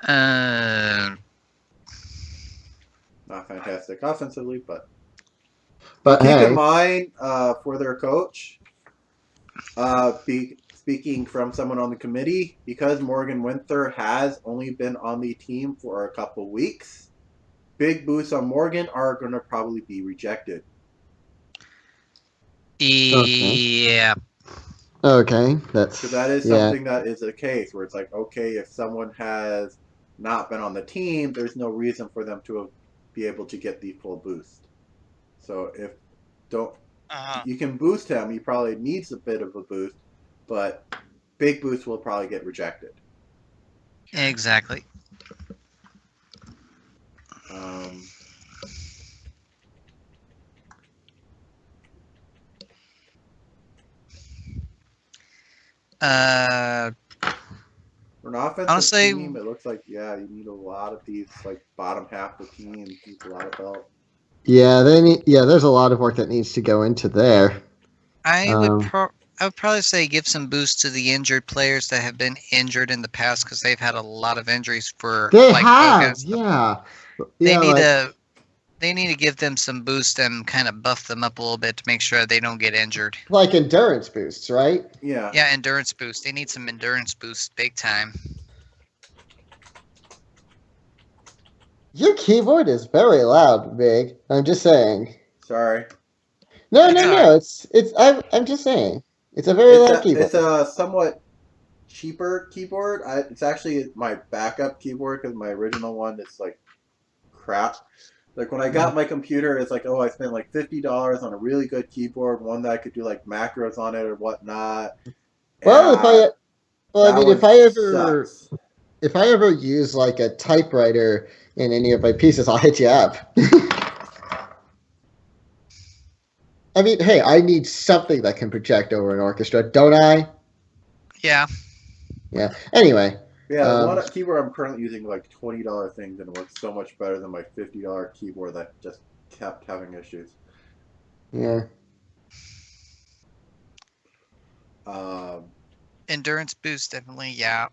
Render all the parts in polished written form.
Uh, Not fantastic offensively, but But keep in hey, mind for their coach, speaking from someone on the committee, because Morgan Winther has only been on the team for a couple weeks, big boosts on Morgan are going to probably be rejected. yeah. okay, Because that is yeah. something that is a case where it's like, okay, if someone has not been on the team, there's no reason for them to be able to get the full boost. So if don't you can boost him, he probably needs a bit of a boost, but big boost will probably get rejected. Exactly. Um, Uh, for an offensive honestly, team, it looks like you need a lot of these like bottom half of the team needs a lot of help. Yeah, they need. Yeah, there's a lot of work that needs to go into there. I would Um, I would probably say give some boost to the injured players that have been injured in the past because they've had a lot of injuries for they like Hogan and have, stuff. yeah, They yeah, need like to they need to give them some boost and kind of buff them up a little bit to make sure they don't get injured. endurance boosts, right? Yeah, Yeah, endurance boost. They need some endurance boost big time. Your keyboard is very loud, Big. I'm just saying. sorry. No, It's no, alright. no. I'm just saying. It's a very loud It's keyboard. a somewhat cheaper keyboard. It's actually my backup keyboard because my original one is like crap. Like when I got my computer, it's like, oh, I spent like $50 on a really good keyboard, one that I could do like macros on it or whatnot, Well, and I that mean, one sucks. if I ever use like a typewriter in any of my pieces, I'll hit you up. I mean, hey, I need something that can project over an orchestra, don't I? Yeah. Yeah. Anyway, Yeah, the um, one keyboard I'm currently using like $20 things and it works so much better than my $50 keyboard that just kept having issues. yeah, Um, Endurance boost definitely, yeah.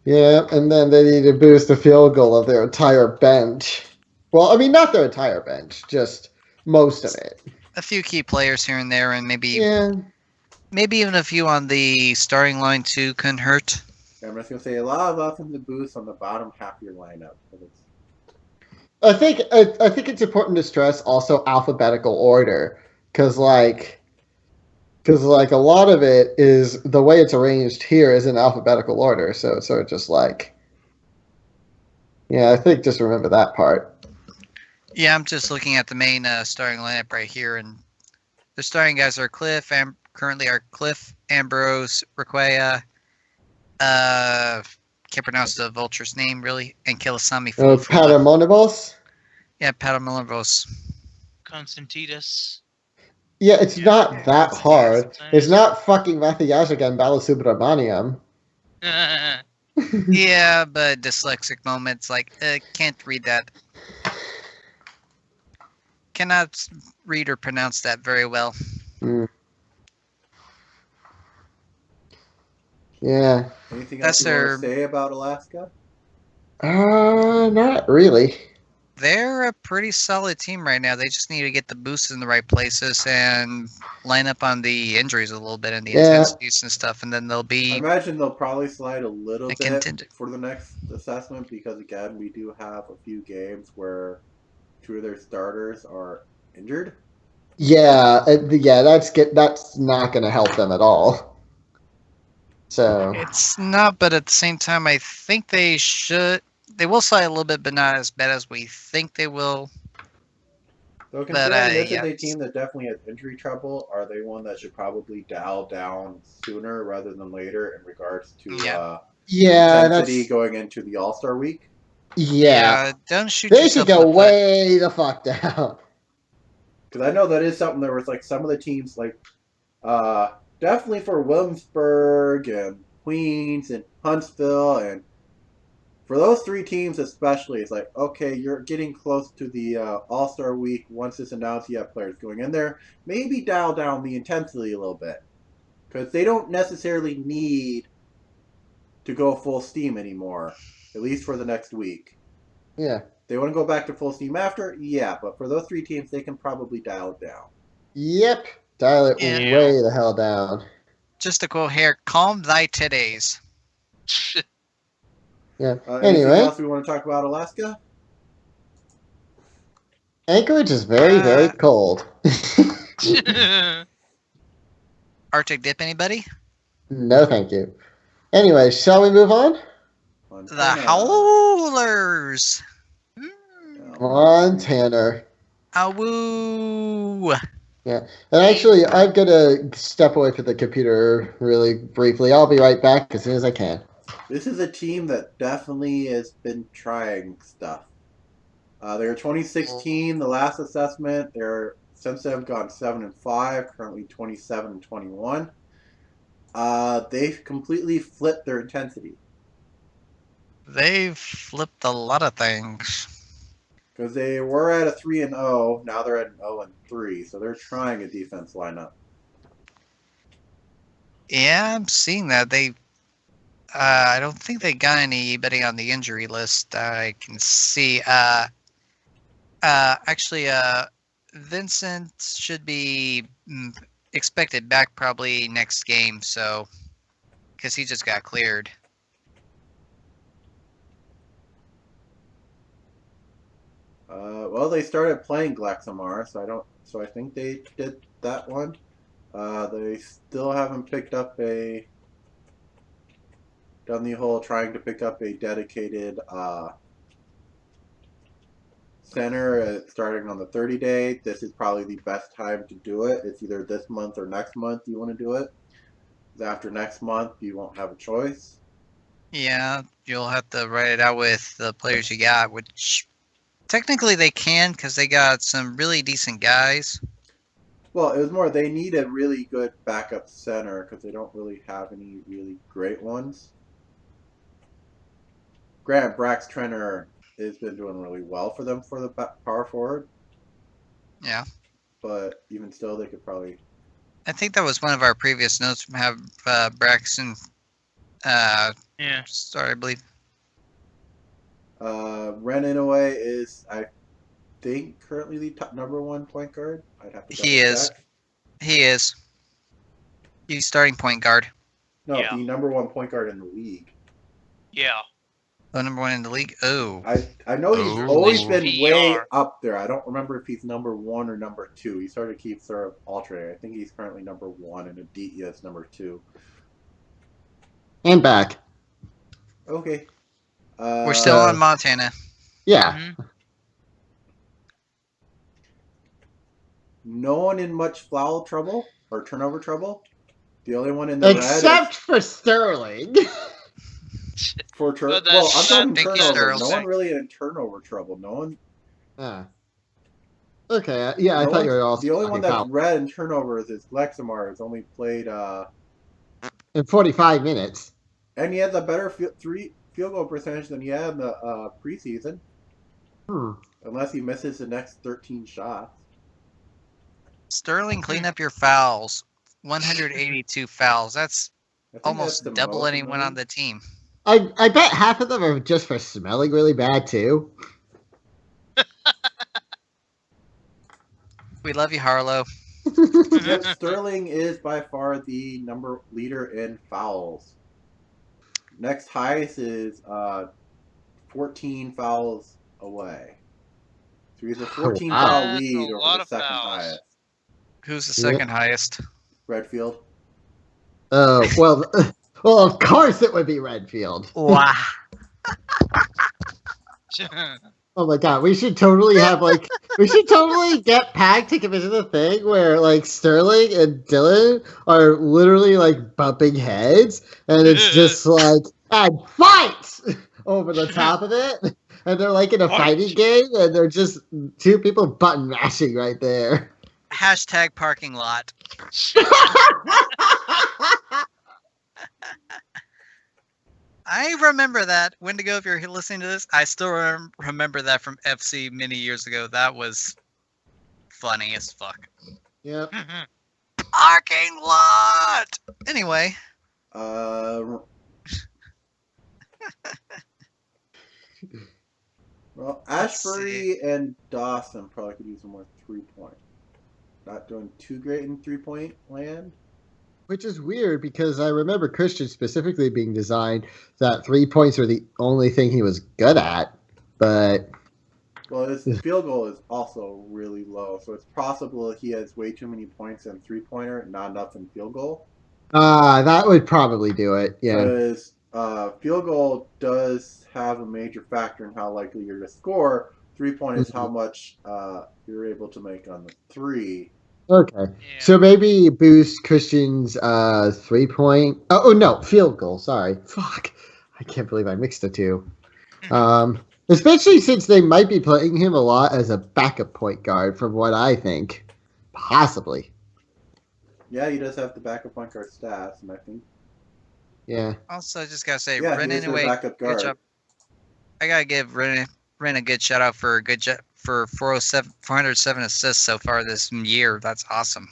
yeah, and then they need to boost the field goal of their entire bench. Well, I mean, not their entire bench, just most of it. A few key players here and there and maybe Yeah, even a few on the starting line too couldn't hurt. I'm just gonna say a lot of offensive boosts on the bottom half of your lineup. I think it's important to stress also alphabetical order because like a lot of it is the way it's arranged here is in alphabetical order. So it's sort of just like yeah, I think just remember that part. Yeah, I'm just looking at the main starting lineup right here, and the starting guys are currently are Cliff, Ambrose, Requea, can't pronounce the vulture's name really, and Kilisami Fulufula. Patermonibus. Yeah, Patamilivos. Constantinos. Yeah, it's Yeah. not that hard. Nice. It's not fucking Mathiyashika and Balasubramaniam. Yeah, but dyslexic moments, like, can't read that. Cannot read or pronounce that very well. Mm. Yeah. Anything That's else you want their. to say about Alaska? Not really. They're a pretty solid team right now. They just need to get the boosts in the right places and line up on the injuries a little bit and the intensities and stuff, and then they'll I be imagine they'll probably slide a little a bit contender. for the next assessment because again we do have a few games where two of their starters are injured. Yeah, that's not going to help them at all. So It's not, but at the same time, I think they should. They will slide a little bit, but not as bad as we think they will. So But considering this yeah, is a team that definitely has injury trouble, are they one that should probably dial down sooner rather than later in regards to Yeah. intensity that's going into the All Star week? yeah. Don't shoot They should yourself in go the foot. way the fuck down. Because I know that is something. There was like some of the teams like definitely for Williamsburg and Queens and Huntsville and for those three teams especially, it's like, okay, you're getting close to the All Star week. Once it's announced, you have players going in there. Maybe dial down the intensity a little bit because they don't necessarily need to go full steam anymore, at least for the next week. Yeah. They want to go back to full steam after? Yeah, but for those three teams, they can probably dial it down. Yep. Dial it Yeah. way the hell down. Just to quote here, calm thy titties. Yeah. Anything Anyway, else we want to talk about Alaska? Anchorage is very, very cold. Arctic dip, anybody? No, thank you. Anyway, shall we move on? The Howlers. Come on, Tanner. Awoo. Yeah. And actually, I'm going to step away from the computer really briefly. I'll be right back as soon as I can. This is a team that definitely has been trying stuff. They're 2016, the last assessment. They're since they've gone 7-5, currently 27-21. They've completely flipped their intensity They've flipped a lot of things. because they were at a 3-0. Now they're at an 0-3. So they're trying a defense lineup. Yeah, I'm seeing that. I don't think they got anybody on the injury list. I can see. Actually, Vincent should be expected back probably next game. So, because he just got cleared. Well, they started playing Glaxamar, so I think they did that one. They still haven't done the whole trying to pick up a dedicated center starting on the 30-day. This is probably the best time to do it. It's either this month or next month you want to do it. After next month, you won't have a choice. Yeah, you'll have to write it out with the players you got, which technically they can because they got some really decent guys. Well, it was more they need a really good backup center because they don't really have any really great ones. Grant Brax Trenner has been doing really well for them for the power forward. Yeah. But even still, they could probably. I think that was one of our previous notes from have Braxton. Yeah. Sorry, I believe. Ren Inouye is, I think, currently the top #1 point guard. I'd have to He is. check. He is. He's starting point guard. No, Yeah. the #1 point guard in the league. Yeah. Oh, #1 in the league. Oh. I know he's Oh. always been way PER. up there. I don't remember if he's #1 or #2. He sort of alternating. I think he's currently #1 and Aditya is #2. And back. Okay. We're still on Montana. Yeah. Mhm. No one in much foul trouble or turnover trouble. The only one in the Except red for Sterling. for Well, well, I'm talking Thank you, turnover. No Sterling. one really in turnover trouble. No one. Okay, yeah, I no thought you one- were also the only one that's talking red in turnovers is Lexamar. Has only played in 45 minutes. and he has a better field goal percentage than he had in the preseason. Unless he misses the next 13 shots. Sterling, clean up your fouls. 182 fouls. That's I think almost that's the double most in anyone the on league. the team. I bet half of them are just for smelling really bad too. We love you, Harlow. Yep, Sterling is by far the leader in fouls. Next highest is 14 fouls away. So he's a 14 Wow. foul That's lead a over lot the of second fouls. highest. Who's the second highest? Redfield. Oh, well, of course it would be Redfield. Wow. Oh my god, we should totally get Pack to commission the thing where like Sterling and Dylan are literally like bumping heads and it's just like and fight over the top of it. And they're like in a fighting game and they're just two people button mashing right there. Hashtag parking lot. I remember that. Wendigo, if you're listening to this, I still remember that from FC many years ago. That was funny as fuck. Yep. Parking lot! Anyway. Well, Let's see. Ashbury and Dawson probably could use some more 3-point. Not doing too great in 3-point land. Which is weird because I remember Christian specifically being designed that 3 points are the only thing he was good at. But Well, his field goal is also really low, so it's possible he has way too many points in 3-pointer and not enough in field goal. that would probably do it. Yeah. Because field goal does have a major factor in how likely you're to score. 3-point is how much you're able to make on the 3. Okay. Yeah. So maybe boost Christian's 3-point. Oh no, field goal. Sorry. Fuck. I can't believe I mixed the two. Especially since they might be playing him a lot as a backup point guard, from what I think. Possibly. Yeah, he does have the backup point guard stats, and I think Yeah. Also, I just gotta say, yeah, Ren he is their anyway, backup good guard. job. I gotta give Ren a good shout out for a good for 407 assists so far this year. That's awesome.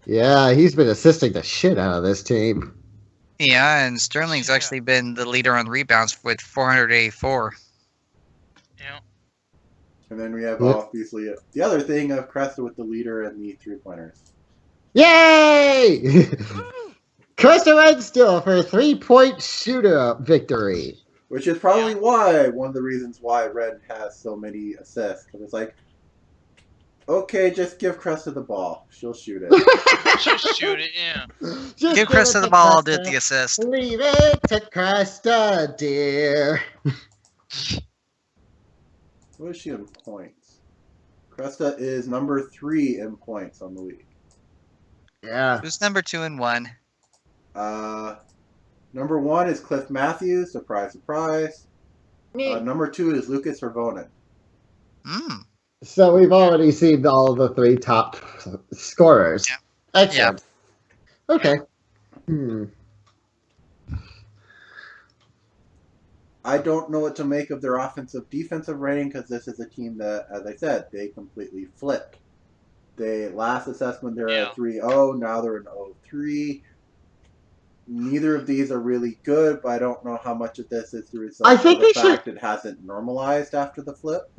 Yeah, he's been assisting the shit out of this team. Yeah, and Sterling's Yeah. actually been the leader on rebounds with 484. Yeah. And then we have Yep. obviously the other thing of Cresta with the leader and the 3-pointers. Yay! Crystal Red still for a 3-point shooter victory. Which is probably why, one of the reasons why Red has so many assists. Because it's like, okay, just give Cresta the ball. She'll shoot it. Just shoot it, yeah. Just Give it Krista to the ball, I'll do Cresta. the assist. Leave it to Cresta, dear. What is she in points? Cresta is number 3 in points on the league. Yeah. Who's number 2 and 1? Number 1 is Cliff Matthews. Surprise, surprise. Number 2 is Lucas Hervonen. So we've already seen all the 3 top scorers. Yeah. Excellent. Okay. I don't know what to make of their offensive defensive rating because this is a team that, as I said, they completely flipped. They last assessment they're at 3-0, now they're in 0-3. Neither of these are really good, but I don't know how much of this is the result I think of the they fact it hasn't normalized after the flip.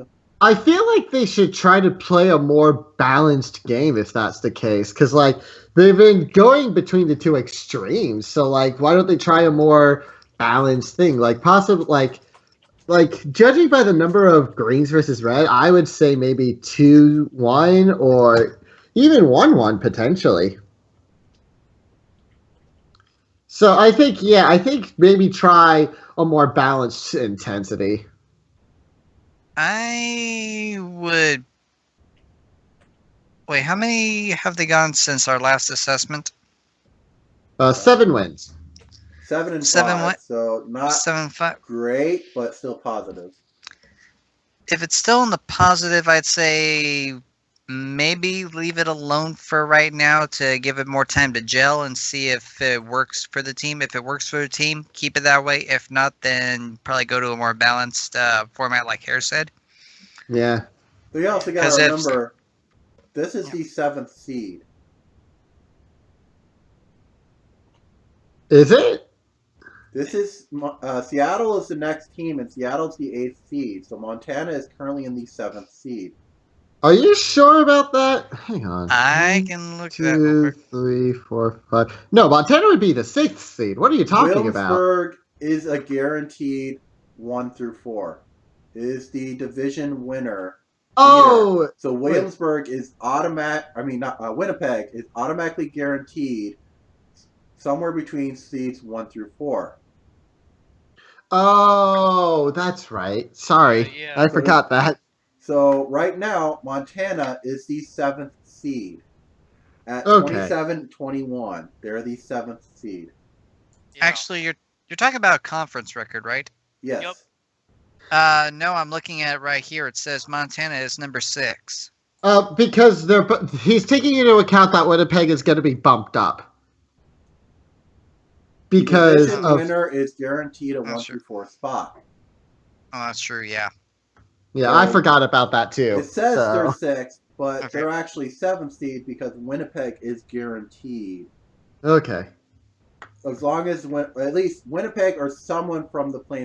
I feel like they should try to play a more balanced game if that's the case, because like they've been going between the two extremes. So like, why don't they try a more balanced thing? Like possibly like judging by the number of greens versus red, I would say maybe 2-1 or even 1-1 potentially. So I think maybe try a more balanced intensity. I would. Wait, how many have they gone since our last assessment? 7 wins. 7 and 7 5, so not 7-5. great, but still positive. If it's still in the positive, I'd say maybe leave it alone for right now to give it more time to gel and see if it works for the team. If it works for the team, keep it that way. If not, then probably go to a more balanced format like Hare said. Yeah. So you also got 'Cause to if- remember, this is the 7th seed. Is it? This is Seattle is the next team, and Seattle's the 8th seed. So Montana is currently in the 7th seed. Are you sure about that? Hang on. I 1, can look that real 2, quick. 3, 4, 5. No, Montana would be the 6th seed. What are you talking about? Williamsburg is a guaranteed 1 through 4. It is the division winner. Oh, So Williamsburg is automatic. I mean, not Winnipeg is automatically guaranteed somewhere between seeds 1 through 4. oh, that's right. Sorry, Yeah. I forgot that. So right now, Montana is the 7th seed at Okay. 27-21. They're the 7th seed. Yeah. Actually, you're talking about a conference record, right? Yes. Yep. No, I'm looking at it right here. It says Montana is number 6. Because he's taking into account that Winnipeg is going to be bumped up because Division of winner is guaranteed a Oh, 1 sure. through 4 spot. Oh, that's true. Yeah. yeah. I forgot about that too. It says so. they're 6th, but Okay. they're actually 7th seed because Winnipeg is guaranteed. Okay. As long as at least Winnipeg or someone from the Plains